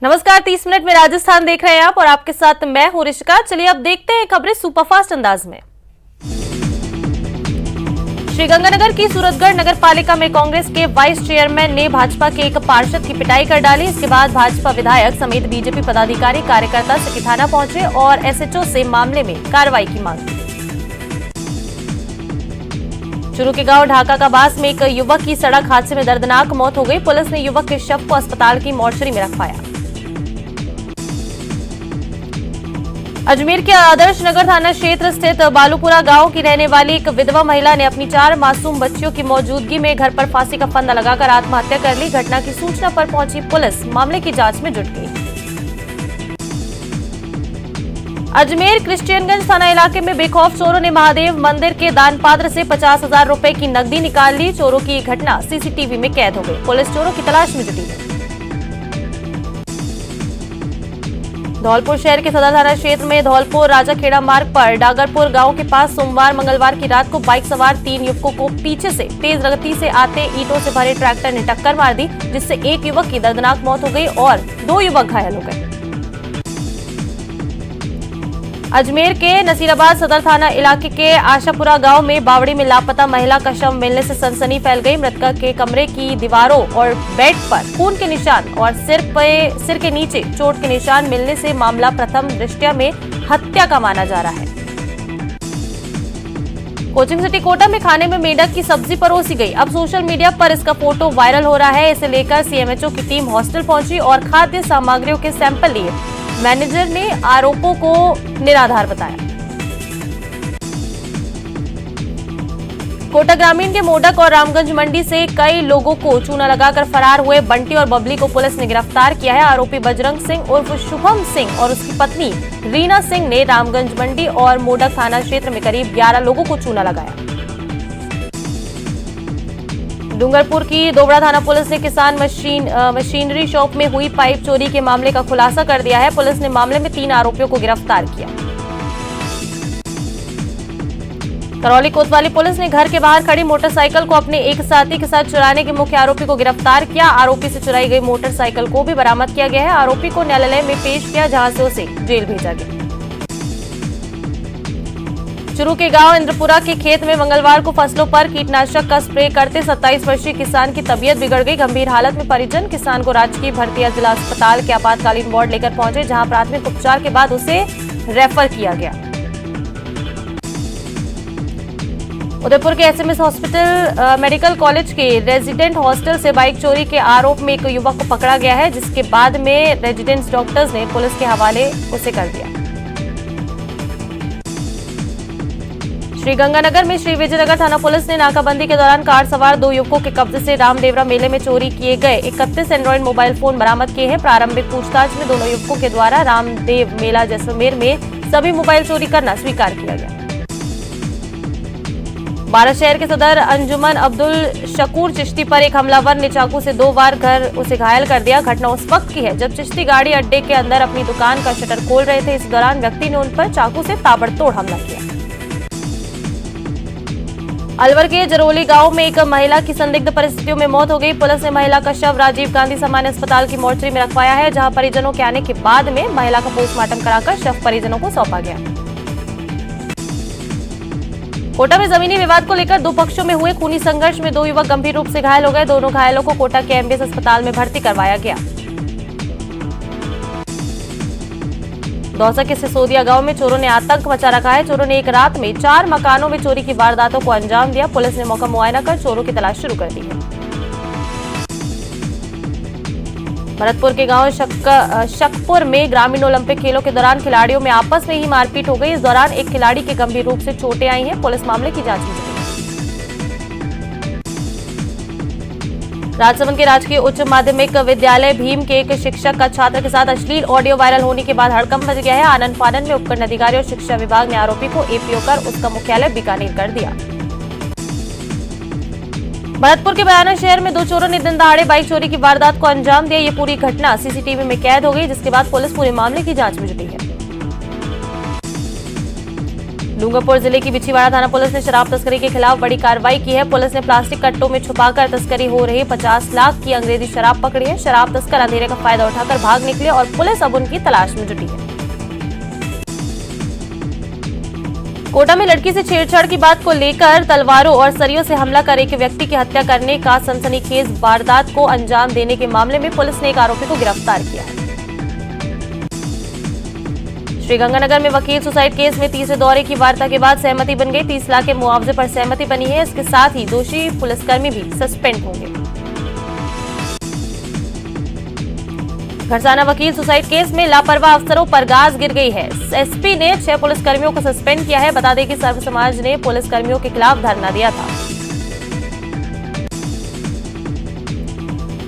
नमस्कार, 30 मिनट में राजस्थान देख रहे हैं आप और आपके साथ मैं हूं ऋषिका। चलिए अब देखते हैं खबरें सुपरफास्ट अंदाज में। श्रीगंगानगर की सूरतगढ़ नगर पालिका में कांग्रेस के वाइस चेयरमैन ने भाजपा के एक पार्षद की पिटाई कर डाली। इसके बाद भाजपा विधायक समेत बीजेपी पदाधिकारी कार्यकर्ता सिटी थाना पहुंचे और एसएचओ से मामले में कार्रवाई की मांग की। चूरू के गांव ढाका का बास में एक युवक की सड़क हादसे में दर्दनाक मौत हो गई। पुलिस ने युवक के शव को अस्पताल की मोर्चरी में रखवाया। अजमेर के आदर्श नगर थाना क्षेत्र स्थित बालूपुरा गांव की रहने वाली एक विधवा महिला ने अपनी 4 मासूम बच्चियों की मौजूदगी में घर पर फांसी का फंदा लगाकर आत्महत्या कर ली। घटना की सूचना पर पहुंची पुलिस मामले की जांच में जुट गई। अजमेर क्रिश्चियनगंज थाना इलाके में बेखौफ चोरों ने महादेव मंदिर के दानपात्र से 50,000 रुपए की नकदी निकाल ली। चोरों की घटना सीसीटीवी में कैद हो गई। पुलिस चोरों की तलाश में जुटी है। धौलपुर शहर के सदर थाना क्षेत्र में धौलपुर राजाखेड़ा मार्ग पर डागरपुर गांव के पास सोमवार मंगलवार की रात को बाइक सवार 3 युवकों को पीछे से तेज गति से आते ईंटों से भरे ट्रैक्टर ने टक्कर मार दी, जिससे एक युवक की दर्दनाक मौत हो गई और 2 युवक घायल हो गए। अजमेर के नसीराबाद सदर थाना इलाके के आशापुरा गांव में बावड़ी में लापता महिला का शव मिलने से सनसनी फैल गई। मृतका के कमरे की दीवारों और बेड पर खून के निशान और सिर के नीचे चोट के निशान मिलने से मामला प्रथम दृष्टया में हत्या का माना जा रहा है। कोचिंग सिटी कोटा में खाने में मेंढक की सब्जी परोसी गई। अब सोशल मीडिया पर इसका फोटो वायरल हो रहा है। इसे लेकर सीएमएचओ की टीम हॉस्टल पहुंची और खाद्य सामग्रियों के सैंपल लिए। मैनेजर ने आरोपों को निराधार बताया। कोटा ग्रामीण के मोडक और रामगंज मंडी से कई लोगों को चूना लगाकर फरार हुए बंटी और बबली को पुलिस ने गिरफ्तार किया है। आरोपी बजरंग सिंह उर्फ शुभम सिंह और उसकी पत्नी रीना सिंह ने रामगंज मंडी और मोडक थाना क्षेत्र में करीब 11 लोगों को चूना लगाया। डूंगरपुर की दोबड़ा थाना पुलिस ने किसान मशीनरी शॉप में हुई पाइप चोरी के मामले का खुलासा कर दिया है। पुलिस ने मामले में 3 आरोपियों को गिरफ्तार किया। करौली कोतवाली पुलिस ने घर के बाहर खड़ी मोटरसाइकिल को अपने एक साथी के साथ चुराने के मुख्य आरोपी को गिरफ्तार किया। आरोपी से चुराई गई मोटरसाइकिल को भी बरामद किया गया है। आरोपी को न्यायालय में पेश किया, जहां से उसे जेल भेजा गया। चूरू के गांव इंद्रपुरा के खेत में मंगलवार को फसलों पर कीटनाशक का स्प्रे करते 27 वर्षीय किसान की तबीयत बिगड़ गई। गंभीर हालत में परिजन किसान को राजकीय भरतिया जिला अस्पताल के आपातकालीन वार्ड लेकर पहुंचे, जहां प्राथमिक उपचार के बाद उसे रेफर किया गया। उदयपुर के एसएमएस हॉस्पिटल मेडिकल कॉलेज के रेजिडेंट हॉस्टल से बाइक चोरी के आरोप में एक युवक को पकड़ा गया है, जिसके बाद में रेजिडेंस डॉक्टर्स ने पुलिस के हवाले उसे कर दिया। श्रीगंगानगर में श्री विजयनगर थाना पुलिस ने नाकाबंदी के दौरान कार सवार 2 युवकों के कब्जे से रामदेवरा मेले में चोरी किए गए 31 एंड्रॉइड मोबाइल फोन बरामद किए हैं। प्रारंभिक पूछताछ में दोनों युवकों के द्वारा रामदेव मेला जैसलमेर में सभी मोबाइल चोरी करना स्वीकार किया गया। बारा शहर के सदर अंजुमन अब्दुल शकूर चिश्ती पर एक हमलावर ने चाकू से 2 बार उसे घायल कर दिया। घटना उस वक्त की है जब चिश्ती गाड़ी अड्डे के अंदर अपनी दुकान का शटर खोल रहे थे। इस दौरान व्यक्ति ने उन पर चाकू से ताबड़तोड़ हमला किया। अलवर के जरोली गांव में एक महिला की संदिग्ध परिस्थितियों में मौत हो गई। पुलिस ने महिला का शव राजीव गांधी सामान्य अस्पताल की मोर्चरी में रखवाया है, जहां परिजनों के आने के बाद में महिला का पोस्टमार्टम कराकर शव परिजनों को सौंपा गया। कोटा में जमीनी विवाद को लेकर 2 पक्षों में हुए खूनी संघर्ष में 2 युवक गंभीर रूप से घायल हो गए। दोनों घायलों को कोटा के एमबीएस अस्पताल में भर्ती करवाया गया। दौसा के सिसोदिया गांव में चोरों ने आतंक मचा रखा है। चोरों ने एक रात में 4 मकानों में चोरी की वारदातों को अंजाम दिया। पुलिस ने मौका मुआयना कर चोरों की तलाश शुरू कर दी है। भरतपुर के गांव शकपुर में ग्रामीण ओलंपिक खेलों के दौरान खिलाड़ियों में आपस में ही मारपीट हो गई। इस दौरान एक खिलाड़ी के गंभीर रूप से चोटें आई हैं। पुलिस मामले की जांच में जुटी है। राजसमंद के राजकीय उच्च माध्यमिक विद्यालय भीम के एक शिक्षक का छात्र के साथ अश्लील ऑडियो वायरल होने के बाद हड़कंप मच गया है। आनंद फानन में उपखंड अधिकारी और शिक्षा विभाग ने आरोपी को एपीओ कर उसका मुख्यालय बीकानेर कर दिया। भरतपुर के बयाना शहर में 2 चोरों ने दिन दहाड़े बाइक चोरी की वारदात को अंजाम दिया। ये पूरी घटना सीसीटीवी में कैद हो गई, जिसके बाद पुलिस पूरे मामले की जांच में जुटी है। डूंगरपुर जिले की बिछीवाड़ा थाना पुलिस ने शराब तस्करी के खिलाफ बड़ी कार्रवाई की है। पुलिस ने प्लास्टिक कट्टों में छुपाकर तस्करी हो रही 50 लाख की अंग्रेजी शराब पकड़ी है। शराब तस्कर अंधेरे का फायदा उठाकर भाग निकले और पुलिस अब उनकी तलाश में जुटी है। कोटा में लड़की से छेड़छाड़ की बात को लेकर तलवारों और सरियों से हमला कर एक व्यक्ति की हत्या करने का सनसनीखेज वारदात को अंजाम देने के मामले में पुलिस ने एक आरोपी को गिरफ्तार किया है। श्रीगंगानगर में वकील सुसाइड केस में तीसरे दौरे की वार्ता के बाद सहमति बन गई। 30 लाख के मुआवजे पर सहमति बनी है। इसके साथ ही दोषी पुलिसकर्मी भी सस्पेंड होंगे। घरसाना वकील सुसाइड केस में लापरवाह अफसरों पर गाज गिर गई है। एसपी ने 6 पुलिसकर्मियों को सस्पेंड किया है। बता दें कि सर्व समाज ने पुलिसकर्मियों के खिलाफ धरना दिया था।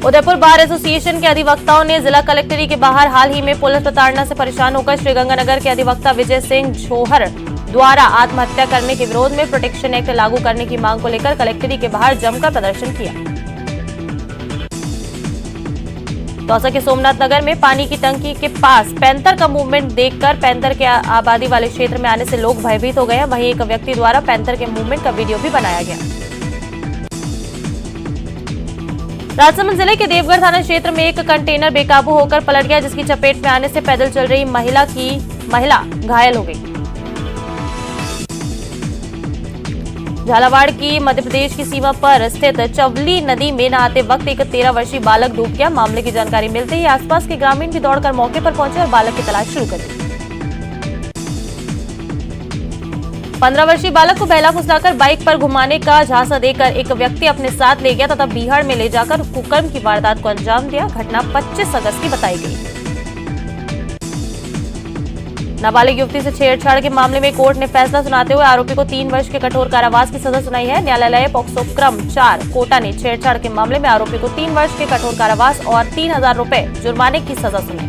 उदयपुर बार एसोसिएशन के अधिवक्ताओं ने जिला कलेक्ट्रेट के बाहर हाल ही में पुलिस प्रताड़ना से परेशान होकर श्रीगंगानगर के अधिवक्ता विजय सिंह झोहर द्वारा आत्महत्या करने के विरोध में प्रोटेक्शन एक्ट लागू करने की मांग को लेकर कलेक्ट्रेट के बाहर जमकर प्रदर्शन किया। दौसा के सोमनाथ नगर में पानी की टंकी के पास पैंतर का मूवमेंट देखकर पैंतर के आबादी वाले क्षेत्र में आने से लोग भयभीत हो गए। वहीं एक व्यक्ति द्वारा पैंतर के मूवमेंट का वीडियो भी बनाया गया। राजसमंद जिले के देवगढ़ थाना क्षेत्र में एक कंटेनर बेकाबू होकर पलट गया, जिसकी चपेट में आने से पैदल चल रही महिला घायल हो गई। झालावाड़ की मध्य प्रदेश की सीमा पर स्थित चवली नदी में नहाते वक्त एक 13 वर्षीय बालक डूब गया। मामले की जानकारी मिलते ही आसपास के ग्रामीण भी दौड़कर मौके पर पहुंचे और बालक की तलाश शुरू कर दी। 15 वर्षीय बालक को बहला फुसलाकर बाइक पर घुमाने का झांसा देकर एक व्यक्ति अपने साथ ले गया तथा बीहड़ में ले जाकर कुकर्म की वारदात को अंजाम दिया। घटना 25 अगस्त की बताई गई। नाबालिग युवती से छेड़छाड़ के मामले में कोर्ट ने फैसला सुनाते हुए आरोपी को 3 वर्ष के कठोर कारावास की सजा सुनाई है। न्यायालय पॉक्सो क्रम 4 कोटा ने छेड़छाड़ के मामले में आरोपी को 3 वर्ष के कठोर कारावास और 3000 रुपए जुर्माने की सजा सुनाई।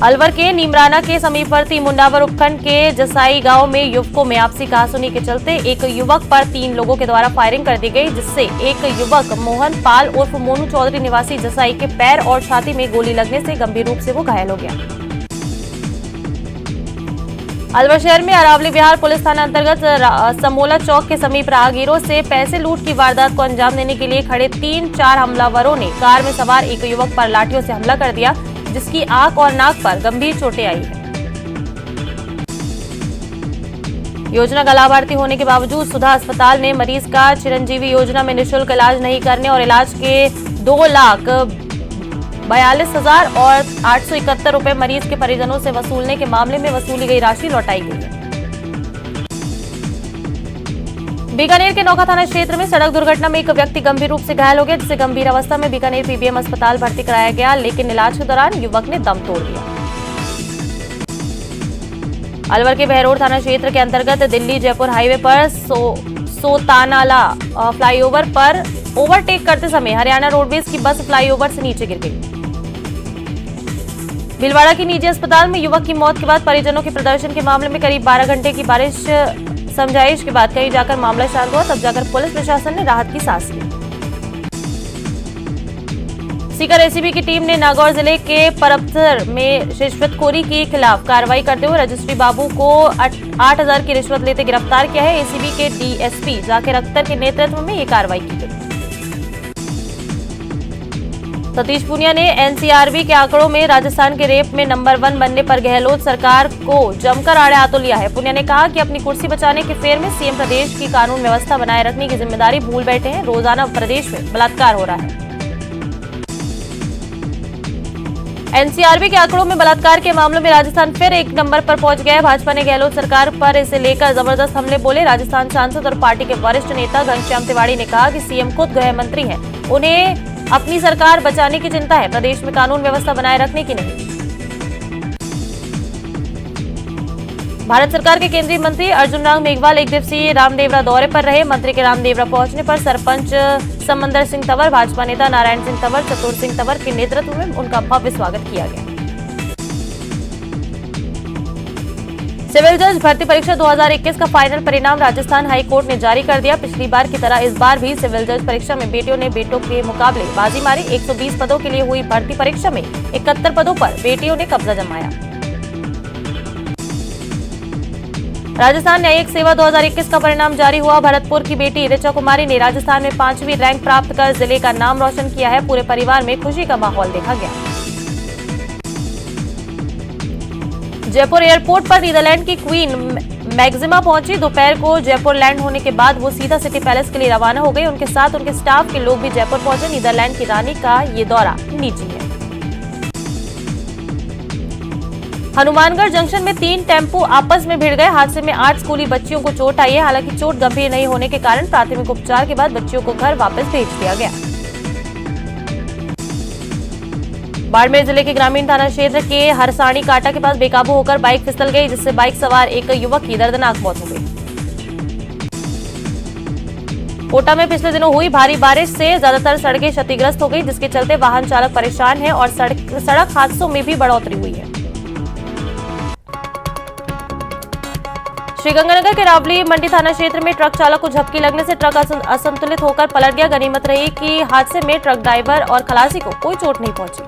अलवर के नीमराना के समीपवर्ती मुंडावर उपखंड के जसाई गांव में युवकों में आपसी कहासुनी के चलते एक युवक पर 3 लोगों के द्वारा फायरिंग कर दी गई, जिससे एक युवक मोहन पाल उर्फ मोनू चौधरी निवासी जसाई के पैर और छाती में गोली लगने से गंभीर रूप से वो घायल हो गया। अलवर शहर में अरावली विहार पुलिस थाना अंतर्गत समोला चौक के समीप राहगीरों से पैसे लूट की वारदात को अंजाम देने के लिए खड़े 3-4 हमलावरों ने कार में सवार एक युवक पर लाठियों से हमला कर दिया, जिसकी आंख और नाक पर गंभीर चोटें आई है। योजना का लाभार्थी होने के बावजूद सुधा अस्पताल ने मरीज का चिरंजीवी योजना में निःशुल्क इलाज नहीं करने और इलाज के 2,42,000 और 871 रुपए मरीज के परिजनों से वसूलने के मामले में वसूली गई राशि लौटाई गई है। बीकानेर के नौका थाना क्षेत्र में सड़क दुर्घटना में एक व्यक्ति गंभीर रूप से घायल हो गया, जिसे गंभीर अवस्था में बीकानेर पीबीएम अस्पताल भर्ती कराया गया, लेकिन इलाज के दौरान युवक ने दम तोड़ दिया। अलवर के बहरोड थाना क्षेत्र के अंतर्गत दिल्ली जयपुर हाईवे पर सोतानाला फ्लाईओवर पर ओवरटेक करते समय हरियाणा रोडवेज की बस फ्लाईओवर से नीचे गिर गई। भीलवाड़ा की निजी अस्पताल में युवक की मौत के बाद परिजनों के प्रदर्शन के मामले में करीब 12 घंटे की समझाइश के बाद कहीं जाकर मामला शांत हुआ, तब जाकर पुलिस प्रशासन ने राहत की सांस ली। सीकर एसीबी की टीम ने नागौर जिले के परबसर में रिश्वतखोरी के खिलाफ कार्रवाई करते हुए रजिस्ट्री बाबू को 8,000 की रिश्वत लेते गिरफ्तार किया है। एसीबी के डीएसपी जाकिर अख्तर के नेतृत्व में ये कार्रवाई की गई। सतीश पूनिया ने एनसीआरबी के आंकड़ों में राजस्थान के रेप में नंबर 1 बनने पर गहलोत सरकार को जमकर आड़े हाथों लिया है। पूनिया ने कहा कि अपनी कुर्सी बचाने के फेर में सीएम प्रदेश की कानून व्यवस्था बनाए रखने की जिम्मेदारी भूल बैठे हैं। रोजाना प्रदेश में बलात्कार हो रहा है। एनसीआरबी के आंकड़ों में बलात्कार के मामलों में राजस्थान फिर 1 नंबर पर पहुंच गया है। भाजपा ने गहलोत सरकार पर इसे लेकर जबरदस्त हमले बोले। राजस्थान सांसद और पार्टी के वरिष्ठ नेता घनश्याम तिवाड़ी ने कहा कि सीएम खुद गृह मंत्री हैं, उन्हें अपनी सरकार बचाने की चिंता है, प्रदेश में कानून व्यवस्था बनाए रखने की नहीं। भारत सरकार के केंद्रीय मंत्री अर्जुन राम मेघवाल 1 दिवसीय रामदेवरा दौरे पर रहे। मंत्री के रामदेवरा पहुंचने पर सरपंच समंदर सिंह तंवर, भाजपा नेता नारायण सिंह तंवर, चतुर सिंह तंवर के नेतृत्व में उनका भव्य स्वागत किया गया। सिविल जज भर्ती परीक्षा 2021 का फाइनल परिणाम राजस्थान हाई कोर्ट ने जारी कर दिया। पिछली बार की तरह इस बार भी सिविल जज परीक्षा में बेटियों ने बेटों के मुकाबले बाजी मारी। 120 पदों के लिए हुई भर्ती परीक्षा में 71 पदों पर बेटियों ने कब्जा जमाया। राजस्थान न्यायिक सेवा 2021 का परिणाम जारी हुआ। भरतपुर की बेटी ऋचा कुमारी ने राजस्थान में 5वीं रैंक प्राप्त कर जिले का नाम रोशन किया है। पूरे परिवार में खुशी का माहौल देखा गया। जयपुर एयरपोर्ट पर नीदरलैंड की क्वीन मैक्सिमा पहुंची। दोपहर को जयपुर लैंड होने के बाद वो सीधा सिटी पैलेस के लिए रवाना हो गई। उनके साथ उनके स्टाफ के लोग भी जयपुर पहुंचे। नीदरलैंड की रानी का ये दौरा निजी है। हनुमानगढ़ जंक्शन में 3 टेम्पो आपस में भिड़ गए। हादसे में 8 स्कूली बच्चियों को चोट आई है। हालांकि चोट गंभीर नहीं होने के कारण प्राथमिक उपचार के बाद बच्चियों को घर वापस भेज दिया गया। बाड़मेर जिले के ग्रामीण थाना क्षेत्र के हरसाणी काटा के पास बेकाबू होकर बाइक फिसल गई, जिससे बाइक सवार एक युवक की दर्दनाक मौत हो गई। कोटा में पिछले दिनों हुई भारी बारिश से ज्यादातर सड़कें क्षतिग्रस्त हो गई, जिसके चलते वाहन चालक परेशान है और सड़क हादसों में भी बढ़ोतरी हुई है। श्रीगंगानगर के रावली मंडी थाना क्षेत्र में ट्रक चालक को झपकी लगने से ट्रक असंतुलित होकर पलट गया। गनीमत रही कि हादसे में ट्रक ड्राइवर और खलासी को कोई चोट नहीं पहुंची।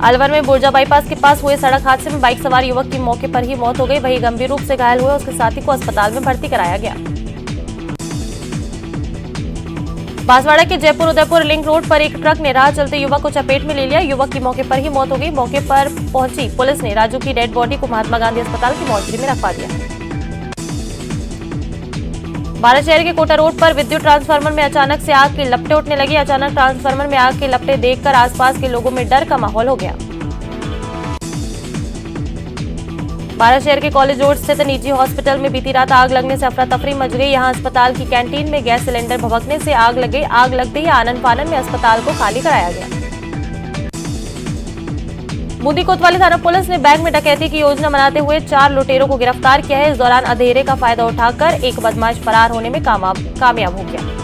अलवर में बुर्जा बाईपास के पास हुए सड़क हादसे में बाइक सवार युवक की मौके पर ही मौत हो गई। वहीं गंभीर रूप से घायल हुए उसके साथी को अस्पताल में भर्ती कराया गया। बांसवाड़ा के जयपुर उदयपुर लिंक रोड पर एक ट्रक ने राह चलते युवक को चपेट में ले लिया। युवक की मौके पर ही मौत हो गई। मौके पर पहुंची पुलिस ने राजू की डेड बॉडी को महात्मा गांधी अस्पताल की मोर्चरी में रखवा दिया। बारा शहर के कोटा रोड पर विद्युत ट्रांसफार्मर में अचानक से आग की लपटें उठने लगी। अचानक ट्रांसफार्मर में आग की लपटें देखकर आसपास के लोगों में डर का माहौल हो गया। बारा शहर के कॉलेज रोड स्थित निजी हॉस्पिटल में बीती रात आग लगने से अफरा तफरी मच गई। यहां अस्पताल की कैंटीन में गैस सिलेंडर भभकने से आग लग गई। आग लगते ही आनन फानन में अस्पताल को खाली कराया गया। बूंदी कोतवाली थाना पुलिस ने बैंक में डकैती की योजना बनाते हुए 4 लुटेरों को गिरफ्तार किया है। इस दौरान अंधेरे का फायदा उठाकर एक बदमाश फरार होने में कामयाब हो गया।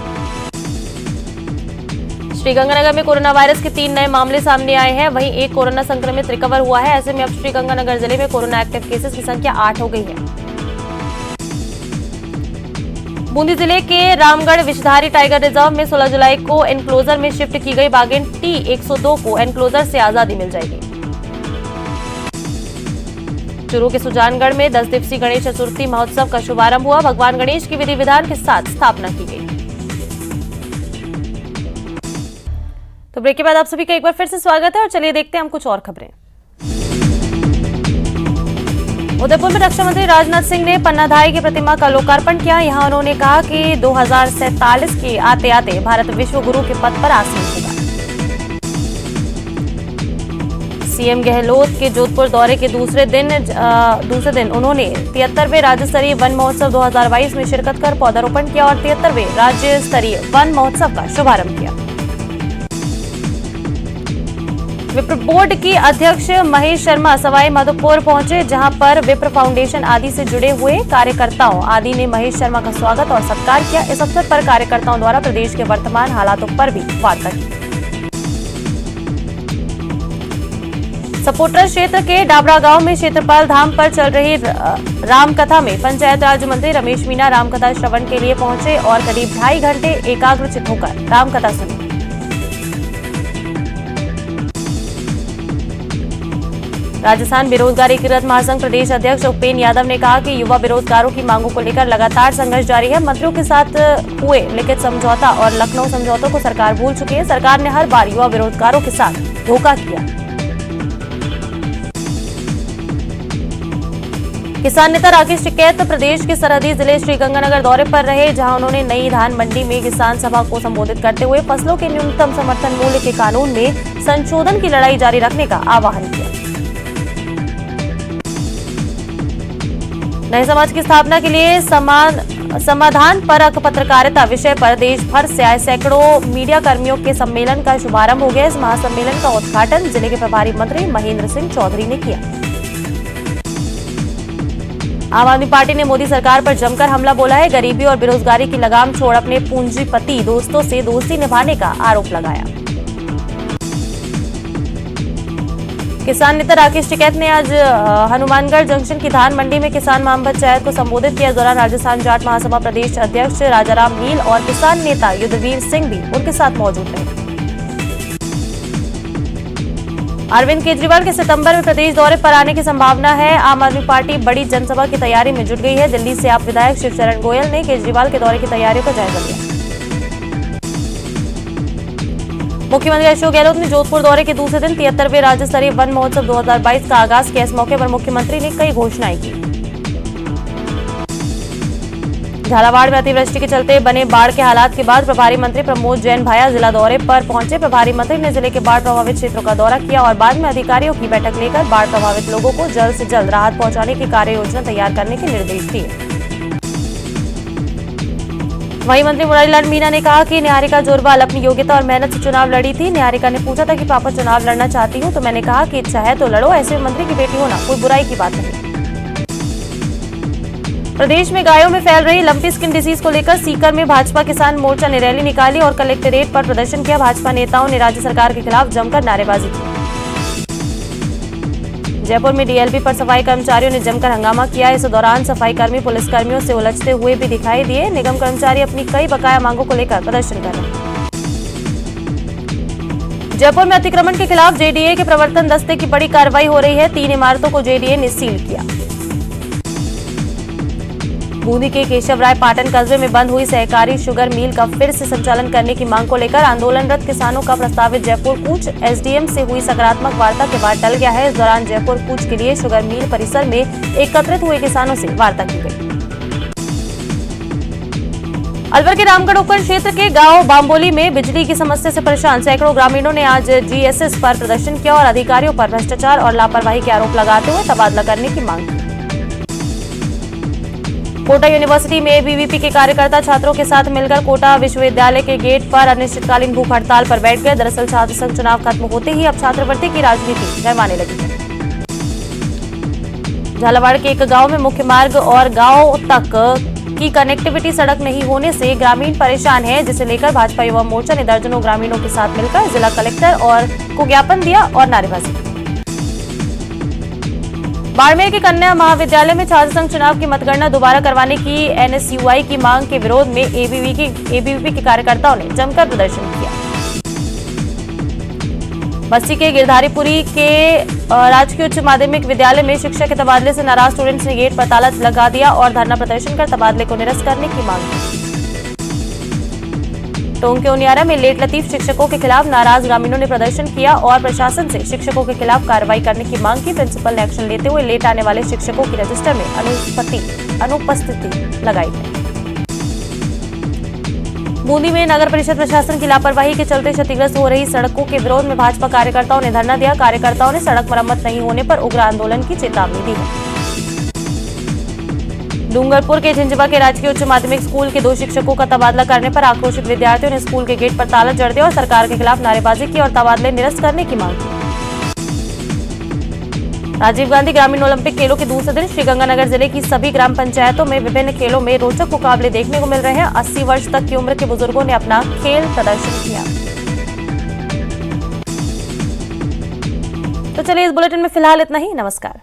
श्रीगंगानगर में कोरोना वायरस के 3 नए मामले सामने आए हैं। वहीं एक कोरोना संक्रमित रिकवर हुआ है। ऐसे में अब श्रीगंगानगर जिले में कोरोना एक्टिव केसेस की संख्या 8 हो गई है। बूंदी जिले के रामगढ़ विषधारी टाइगर रिजर्व में 16 जुलाई को एनक्लोजर में शिफ्ट की गई बाघिन T102 को एनक्लोजर से आजादी मिल जाएगी। चूरू के सुजानगढ़ में 10 दिवसीय गणेश चतुर्थी महोत्सव का शुभारंभ हुआ। भगवान गणेश की विधि विधान के साथ स्थापना की गई। तो ब्रेक के बाद आप सभी का एक बार फिर से स्वागत है और चलिए देखते हैं हम कुछ और खबरें। उदयपुर में रक्षा मंत्री राजनाथ सिंह ने पन्नाधाई की प्रतिमा का लोकार्पण किया। यहां उन्होंने कहा कि 2047 के आते आते भारत विश्व गुरु के पद पर आसीन होगा। सीएम गहलोत के जोधपुर दौरे के दूसरे दिन उन्होंने 73वें राज्य स्तरीय वन महोत्सव 2022 में शिरकत कर पौधारोपण किया और 73वें राज्य स्तरीय वन महोत्सव का शुभारंभ किया। विप्र बोर्ड की अध्यक्ष महेश शर्मा सवाई माधोपुर पहुंचे, जहां पर विप्र फाउंडेशन आदि से जुड़े हुए कार्यकर्ताओं आदि ने महेश शर्मा का स्वागत और सत्कार किया। इस अवसर पर कार्यकर्ताओं द्वारा प्रदेश के वर्तमान हालातों पर भी वार्ता की। सपोटर क्षेत्र के डाबरा गांव में क्षेत्रपाल धाम पर चल रही रामकथा में पंचायत राज मंत्री रमेश मीना रामकथा श्रवण के लिए पहुंचे और करीब 2.5 घंटे एकाग्रचित्त होकर रामकथा सुनी। राजस्थान बेरोजगार एकीकृत महासंघ प्रदेश अध्यक्ष उपेन यादव ने कहा कि युवा बेरोजगारों की मांगों को लेकर लगातार संघर्ष जारी है। मंत्रियों के साथ हुए लिखित समझौता और लखनऊ समझौतों को सरकार भूल चुकी है। सरकार ने हर बार युवा बेरोजगारों के साथ धोखा किया। किसान नेता राकेश टिकैत प्रदेश के सरहदी जिले श्रीगंगानगर दौरे पर रहे, जहां उन्होंने नई धान मंडी में किसान सभा को संबोधित करते हुए फसलों के न्यूनतम समर्थन मूल्य के कानून में संशोधन की लड़ाई जारी रखने का आह्वान किया। नए समाज की स्थापना के लिए समाधान परक पत्रकारिता विषय पर देश भर से आए सैकड़ों मीडिया कर्मियों के सम्मेलन का शुभारंभ हो गया। इस महासम्मेलन का उद्घाटन जिले के प्रभारी मंत्री महेंद्र सिंह चौधरी ने किया। आम आदमी पार्टी ने मोदी सरकार पर जमकर हमला बोला है। गरीबी और बेरोजगारी की लगाम छोड़ अपने पूंजीपति दोस्तों से दोस्ती निभाने का आरोप लगाया। किसान नेता राकेश टिकैत ने आज हनुमानगढ़ जंक्शन की धान मंडी में किसान महापंचायत को संबोधित किया। इस दौरान राजस्थान जाट महासभा प्रदेश अध्यक्ष राजाराम मील और किसान नेता युद्धवीर सिंह भी उनके साथ मौजूद रहे। अरविंद केजरीवाल के सितंबर में प्रदेश दौरे पर आने की संभावना है। आम आदमी पार्टी बड़ी जनसभा की तैयारी में जुट गई है। दिल्ली से आप विधायक शिवचरण गोयल ने केजरीवाल के दौरे की तैयारियों का जायजा लिया। मुख्यमंत्री अशोक गहलोत ने जोधपुर दौरे के दूसरे दिन 73वें राज्य स्तरीय वन महोत्सव 2022 का आगाज किया। इस मौके पर मुख्यमंत्री ने कई घोषणाएं की। झालावाड़ में अतिवृष्टि के चलते बने बाढ़ के हालात के बाद प्रभारी मंत्री प्रमोद जैन भाया जिला दौरे पर पहुंचे। प्रभारी मंत्री ने जिले के बाढ़ प्रभावित क्षेत्रों का दौरा किया और बाद में अधिकारियों की बैठक लेकर बाढ़ प्रभावित लोगों को जल्द से जल्द राहत पहुंचाने की कार्य योजना तैयार करने के निर्देश दिए। वहीं मंत्री मुरारीलाल मीणा ने कहा कि निहारिका जोरवाल अपनी योग्यता और मेहनत से चुनाव लड़ी थी। निहारिका ने पूछा था कि पापा चुनाव लड़ना चाहती हूं, तो मैंने कहा कि इच्छा है तो लड़ो, ऐसे में मंत्री की बेटी होना कोई बुराई की बात नहीं। प्रदेश में गायों में फैल रही लंपी स्किन डिजीज को लेकर सीकर में भाजपा किसान मोर्चा ने रैली निकाली और कलेक्ट्रेट पर प्रदर्शन किया। भाजपा नेताओं ने राज्य सरकार के खिलाफ जमकर नारेबाजी की। जयपुर में डीएलपी पर सफाई कर्मचारियों ने जमकर हंगामा किया। इस दौरान सफाई कर्मी पुलिसकर्मियों से उलझते हुए भी दिखाई दिए। निगम कर्मचारी अपनी कई बकाया मांगों को लेकर प्रदर्शन कर रहे हैं। जयपुर में अतिक्रमण के खिलाफ जेडीए के प्रवर्तन दस्ते की बड़ी कार्रवाई हो रही है। 3 इमारतों को जेडीए ने सील किया। बूंदी के केशवराय पाटन कस्बे में बंद हुई सहकारी शुगर मिल का फिर से संचालन करने की मांग को लेकर आंदोलनरत किसानों का प्रस्तावित जयपुर कूच एसडीएम से हुई सकारात्मक वार्ता के बाद टल गया है। इस दौरान जयपुर कूच के लिए शुगर मिल परिसर में एकत्रित हुए किसानों से वार्ता की गई। अलवर के रामगढ़ उपखंड क्षेत्र के गांव बाम्बोली में बिजली की समस्या से परेशान सैकड़ों ग्रामीणों ने आज जीएसएस पर प्रदर्शन किया और अधिकारियों पर भ्रष्टाचार और लापरवाही के आरोप लगाते हुए तबादला करने की मांग की। कोटा यूनिवर्सिटी में एबीवीपी के कार्यकर्ता छात्रों के साथ मिलकर कोटा विश्वविद्यालय के गेट पर अनिश्चितकालीन भूख हड़ताल पर बैठ गए। दरअसल छात्र संघ चुनाव खत्म होते ही अब छात्रवृत्ति की राजनीति गरमाने लगी है। झालावाड़ के एक गांव में मुख्य मार्ग और गांव तक की कनेक्टिविटी सड़क नहीं होने से ग्रामीण परेशान है, जिसे लेकर भाजपा युवा मोर्चा ने दर्जनों ग्रामीणों के साथ मिलकर जिला कलेक्टर को ज्ञापन दिया और नारेबाजी की। बाड़मेर के कन्या महाविद्यालय में छात्र संघ चुनाव की मतगणना दोबारा करवाने की एनएसयूआई की मांग के विरोध में एबीवीपी के कार्यकर्ताओं ने जमकर प्रदर्शन किया। बस्ती के गिरधारीपुरी के राजकीय उच्च माध्यमिक विद्यालय में शिक्षक के तबादले से नाराज स्टूडेंट्स ने गेट पर ताला लगा दिया और धरना प्रदर्शन कर तबादले को निरस्त करने की मांग की। टोंक के उनियारा में लेट लतीफ शिक्षकों के खिलाफ नाराज ग्रामीणों ने प्रदर्शन किया और प्रशासन से शिक्षकों के खिलाफ कार्रवाई करने की मांग की। प्रिंसिपल ने एक्शन लेते हुए लेट आने वाले शिक्षकों की रजिस्टर में अनुपस्थिति लगाई है। बूंदी में नगर परिषद प्रशासन की लापरवाही के चलते क्षतिग्रस्त हो रही सड़कों के विरोध में भाजपा कार्यकर्ताओं ने धरना दिया। कार्यकर्ताओं ने सड़क मरम्मत नहीं होने पर उग्र आंदोलन की चेतावनी दी है। डूंगरपुर के झिंझवा के राजकीय उच्च माध्यमिक स्कूल के 2 शिक्षकों का तबादला करने पर आक्रोशित विद्यार्थियों ने स्कूल के गेट पर ताला जड़ दिया और सरकार के खिलाफ नारेबाजी की और तबादले निरस्त करने की मांग की। राजीव गांधी ग्रामीण ओलंपिक खेलों के दूसरे दिन श्रीगंगानगर जिले की सभी ग्राम पंचायतों में विभिन्न खेलों में रोचक मुकाबले देखने को मिल रहे हैं। 80 वर्ष तक की उम्र के बुजुर्गों ने अपना खेल प्रदर्शन किया। तो चलिए इस बुलेटिन में फिलहाल इतना ही। नमस्कार।